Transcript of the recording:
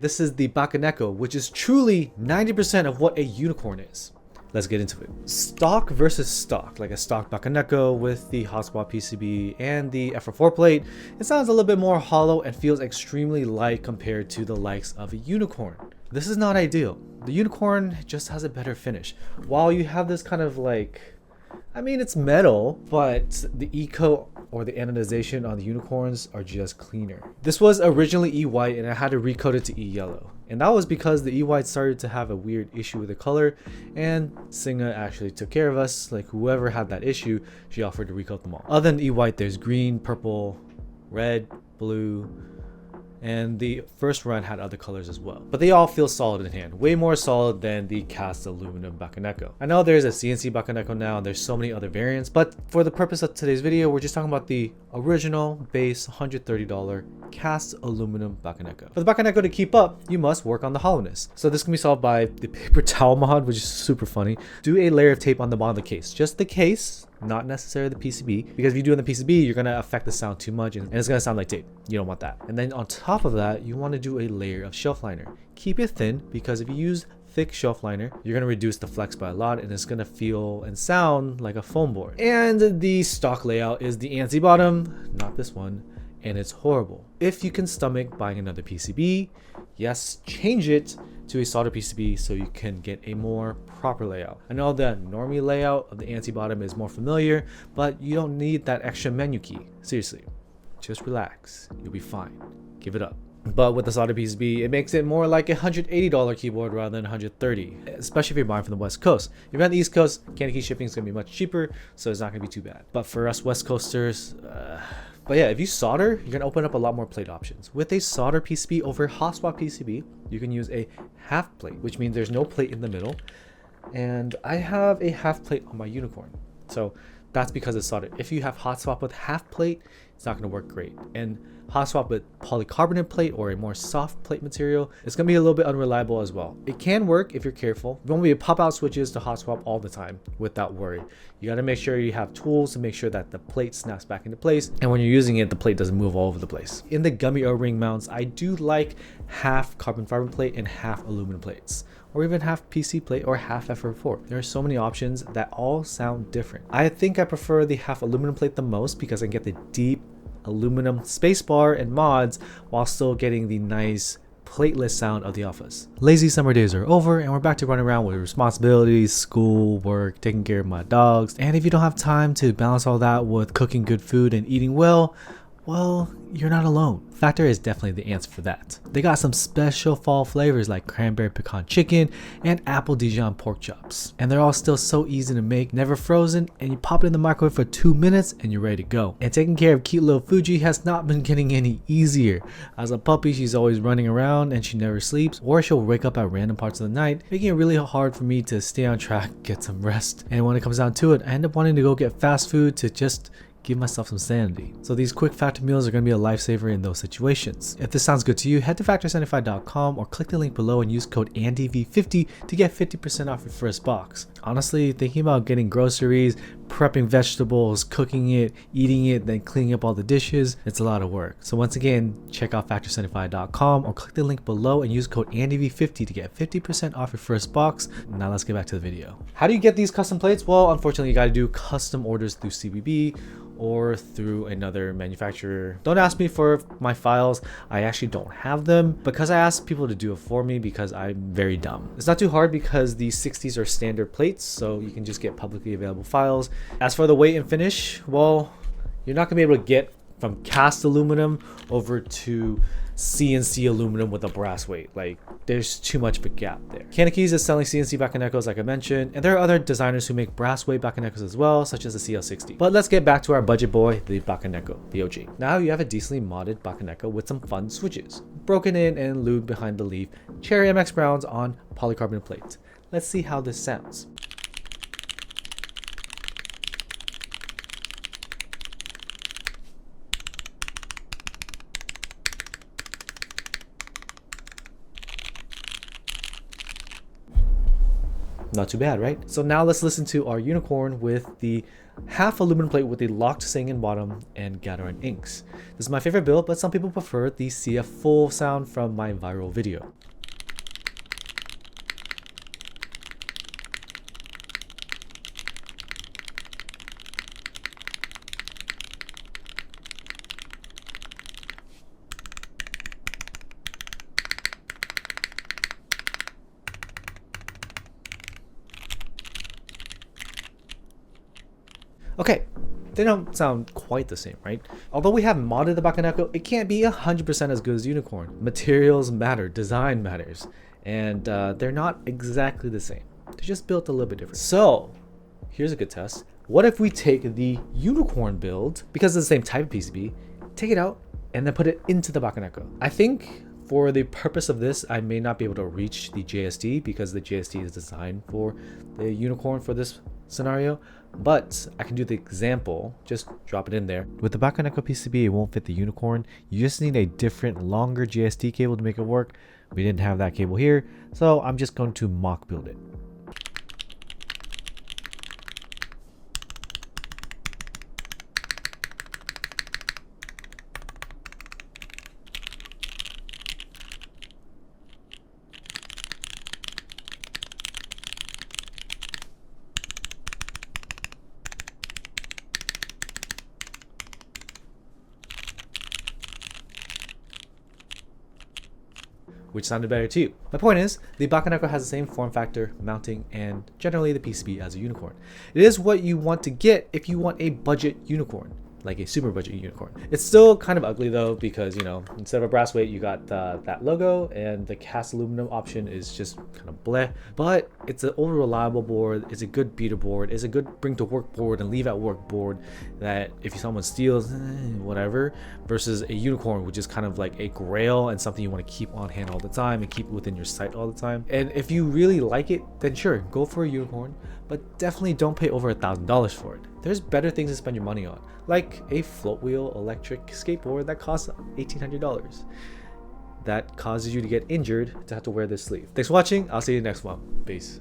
This is the Bakaneko, which is truly 90% of what a unicorn is. Let's get into it. Stock versus stock, like a stock Bakaneko with the hotspot PCB and the FR4 plate, it sounds a little bit more hollow and feels extremely light compared to the likes of a unicorn. This is not ideal. The unicorn just has a better finish. While you have this kind of it's metal, but the eco or the anodization on the unicorns are just cleaner. This was originally E white and I had to recode it to E yellow. And that was because the E white started to have a weird issue with the color, and Singa actually took care of us. Like, whoever had that issue, she offered to recoat them all. Other than E white, there's green, purple, red, blue, and the first run had other colors as well, but they all feel solid in hand, way more solid than the cast aluminum Bakaneko. I know there's a CNC Bakaneko now and there's so many other variants, but for the purpose of today's video, we're just talking about the original base $130 cast aluminum Bakaneko. For the Bakaneko to keep up, you must work on the hollowness. So this can be solved by the paper towel mod, which is super funny. Do a layer of tape on the bottom of the case, just the case, not necessarily the PCB, because if you do it on the PCB, you're gonna affect the sound too much and it's gonna sound like tape. You don't want that. And then on top of that, you want to do a layer of shelf liner. Keep it thin, because if you use thick shelf liner, you're gonna reduce the flex by a lot and it's gonna feel and sound like a foam board. And the stock layout is the ANSI bottom, not this one, and it's horrible. If you can stomach buying another PCB, yes, change it to a solder PCB so you can get a more proper layout. I know the normie layout of the ANSI bottom is more familiar, but you don't need that extra menu key. Seriously, just relax, you'll be fine. Give it up. But with the solder PCB, it makes it more like a $180 keyboard rather than $130, especially if you're buying from the West Coast. If you're on the East Coast, CandyKey shipping is gonna be much cheaper, so it's not gonna be too bad. But for us West Coasters, but yeah, if you solder, you're gonna open up a lot more plate options. With a solder PCB over hotspot PCB, you can use a half plate, which means there's no plate in the middle. And I have a half plate on my unicorn, so that's because it's soldered. If you have hotspot with half plate, it's not gonna work great. And hotspot with polycarbonate plate or a more soft plate material, it's gonna be a little bit unreliable as well. It can work if you're careful. You won't be able to pop out switches to hotspot all the time without worry. You gotta make sure you have tools to make sure that the plate snaps back into place, and when you're using it, the plate doesn't move all over the place. In the gummy O-ring mounts, I do like half carbon fiber plate and half aluminum plates, or even half PC plate or half FR4. There are so many options that all sound different. I think I prefer the half aluminum plate the most because I get the deep aluminum spacebar and mods while still getting the nice plateless sound of the Office. Lazy summer days are over and we're back to running around with responsibilities, school, work, taking care of my dogs. And if you don't have time to balance all that with cooking good food and eating well, you're not alone. Factor is definitely the answer for that. They got some special fall flavors like cranberry pecan chicken and apple Dijon pork chops. And they're all still so easy to make, never frozen, and you pop it in the microwave for 2 minutes and you're ready to go. And taking care of cute little Fuji has not been getting any easier. As a puppy, she's always running around and she never sleeps, or she'll wake up at random parts of the night, making it really hard for me to stay on track, get some rest. And when it comes down to it, I end up wanting to go get fast food to just give myself some sanity. So these quick Factor meals are going to be a lifesaver in those situations. If this sounds good to you, head to factor75.com or click the link below and use code ANDV50 to get 50% off your first box. Honestly, thinking about getting groceries, prepping vegetables, cooking it, eating it, then cleaning up all the dishes, it's a lot of work. So once again, check out factor75.com or click the link below and use code ANDV50 to get 50% off your first box. Now let's get back to the video. How do you get these custom plates? Well, unfortunately, you got to do custom orders through CBB or through another manufacturer. Don't ask me for my files. I actually don't have them because I asked people to do it for me because I'm very dumb. It's not too hard because these 60s are standard plates, so you can just get publicly available files. As for the weight and finish, well, you're not gonna be able to get from cast aluminum over to CNC aluminum with a brass weight. Like, there's too much of a gap there. CandyKeys is selling CNC Bakanekos like I mentioned, and there are other designers who make brass weight Bakanekos as well, such as the CL60. But let's get back to our budget boy, the Bakaneko, the OG. Now you have a decently modded Bakaneko with some fun switches. Broken in and lubed behind the leaf, Cherry MX Browns on polycarbonate plate. Let's see how this sounds. Not too bad, right? So now let's listen to our unicorn with the half aluminum plate with the locked Sangan bottom and Gathering inks. This is my favorite build, but some people prefer the CF full sound from my viral video. Okay, they don't sound quite the same, right? Although we have modded the Bakaneko, it can't be 100% as good as Unicorn. Materials matter, design matters, and they're not exactly the same. They're just built a little bit different. So, here's a good test. What if we take the Unicorn build, because it's the same type of PCB, take it out, and then put it into the Bakaneko? I think for the purpose of this, I may not be able to reach the JSD because the JSD is designed for the Unicorn for this scenario, but I can do the example, just drop it in there. With the Bakaneko PCB, it won't fit the Unicorn. You just need a different, longer JSD cable to make it work. We didn't have that cable here, so I'm just going to mock build it. Which sounded better to you. My point is, the Bakaneko has the same form factor, mounting, and generally the PCB as a Unicorn. It is what you want to get if you want a budget Unicorn, like a super budget Unicorn. It's still kind of ugly though, because you know, instead of a brass weight, you got that logo, and the cast aluminum option is just kind of bleh. But it's an over reliable board, it's a good beater board, it's a good bring to work board and leave at work board that if someone steals, whatever, versus a Unicorn, which is kind of like a grail and something you want to keep on hand all the time and keep within your sight all the time. And if you really like it, then sure, go for a Unicorn, but definitely don't pay over $1,000 for it. There's better things to spend your money on, like a float wheel electric skateboard that costs $1,800. That causes you to get injured to have to wear this sleeve. Thanks for watching. I'll see you in the next one. Peace.